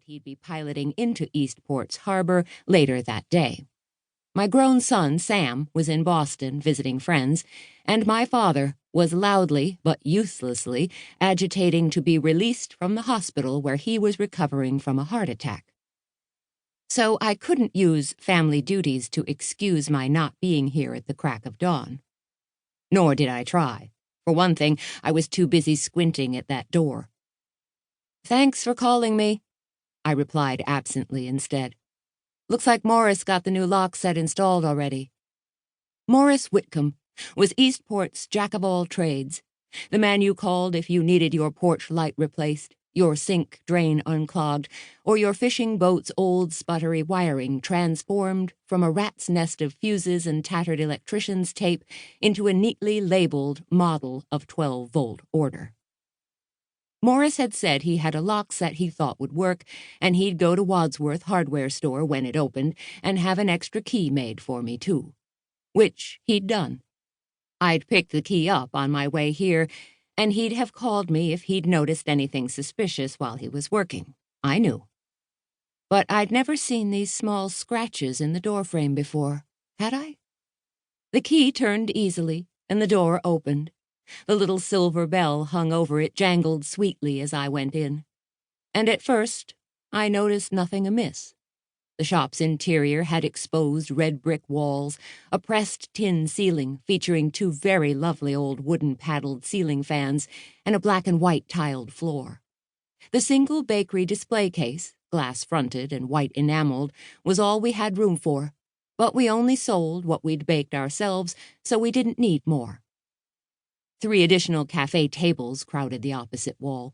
he'd be piloting into Eastport's harbor later that day. My grown son, Sam, was in Boston visiting friends, and my father was loudly but uselessly agitating to be released from the hospital where he was recovering from a heart attack. So I couldn't use family duties to excuse my not being here at the crack of dawn. Nor did I try. For one thing, I was too busy squinting at that door. "Thanks for calling me," I replied absently instead. "Looks like Morris got the new lock set installed already." Morris Whitcomb was Eastport's jack-of-all-trades, the man you called if you needed your porch light replaced, your sink drain unclogged, or your fishing boat's old sputtery wiring transformed from a rat's nest of fuses and tattered electrician's tape into a neatly labeled model of 12-volt order. Morris had said he had a lock set he thought would work, and he'd go to Wadsworth hardware store when it opened and have an extra key made for me, too. Which he'd done. I'd picked the key up on my way here, and he'd have called me if he'd noticed anything suspicious while he was working. I knew. But I'd never seen these small scratches in the doorframe before, had I? The key turned easily, and the door opened. The little silver bell hung over it jangled sweetly as I went in. And at first, I noticed nothing amiss. The shop's interior had exposed red brick walls, a pressed tin ceiling featuring two very lovely old wooden-paddled ceiling fans, and a black and white tiled floor. The single bakery display case, glass-fronted and white enameled, was all we had room for, but we only sold what we'd baked ourselves, so we didn't need more. 3 additional cafe tables crowded the opposite wall.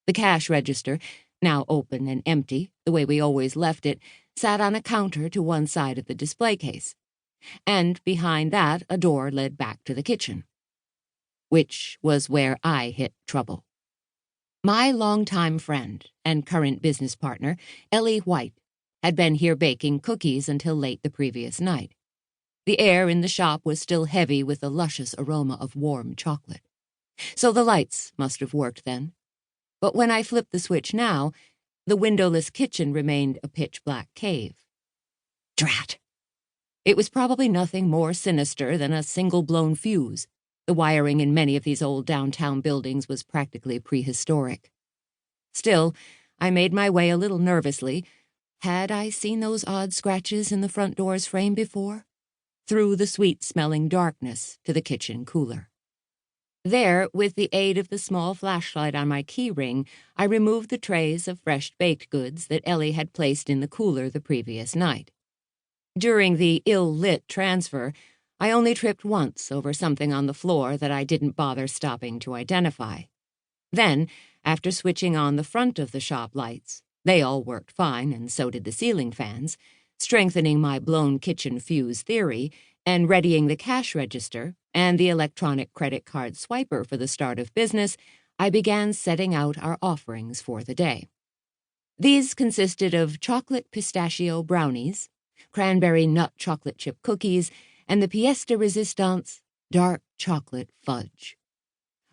The cash register, now open and empty, the way we always left it, sat on a counter to one side of the display case. And behind that, a door led back to the kitchen. Which was where I hit trouble. My longtime friend and current business partner, Ellie White, had been here baking cookies until late the previous night. The air in the shop was still heavy with the luscious aroma of warm chocolate. So the lights must have worked then. But when I flipped the switch now, the windowless kitchen remained a pitch-black cave. Drat! It was probably nothing more sinister than a single-blown fuse. The wiring in many of these old downtown buildings was practically prehistoric. Still, I made my way a little nervously. Had I seen those odd scratches in the front door's frame before? Through the sweet-smelling darkness to the kitchen cooler. There, with the aid of the small flashlight on my key ring, I removed the trays of fresh baked goods that Ellie had placed in the cooler the previous night. During the ill-lit transfer, I only tripped once over something on the floor that I didn't bother stopping to identify. Then, after switching on the front of the shop lights, they all worked fine, and so did the ceiling fans, strengthening my blown kitchen fuse theory, and readying the cash register and the electronic credit card swiper for the start of business, I began setting out our offerings for the day. These consisted of chocolate pistachio brownies, cranberry nut chocolate chip cookies, and the pièce de résistance, dark chocolate fudge.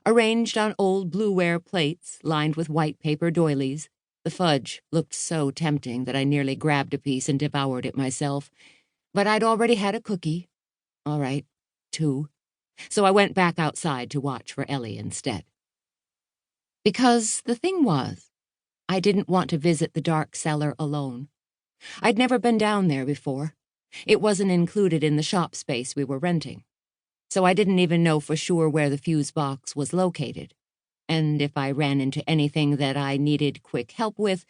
Arranged on old blueware plates lined with white paper doilies, the fudge looked so tempting that I nearly grabbed a piece and devoured it myself. But I'd already had a cookie. All right, 2. So I went back outside to watch for Ellie instead. Because the thing was, I didn't want to visit the dark cellar alone. I'd never been down there before. It wasn't included in the shop space we were renting. So I didn't even know for sure where the fuse box was located. And if I ran into anything that I needed quick help with,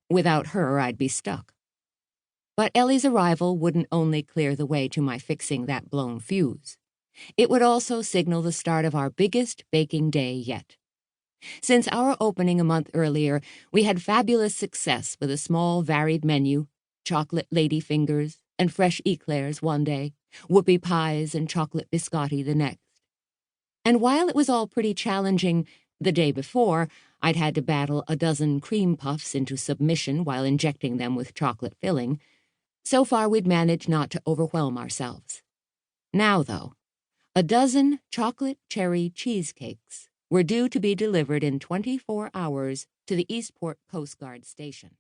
without her I'd be stuck. But Ellie's arrival wouldn't only clear the way to my fixing that blown fuse. It would also signal the start of our biggest baking day yet. Since our opening a month earlier, we had fabulous success with a small varied menu, chocolate ladyfingers and fresh eclairs one day, whoopie pies and chocolate biscotti the next. And while it was all pretty challenging, the day before, I'd had to battle a dozen cream puffs into submission while injecting them with chocolate filling. So far, we'd managed not to overwhelm ourselves. Now, though, a dozen chocolate cherry cheesecakes were due to be delivered in 24 hours to the Eastport Coast Guard Station.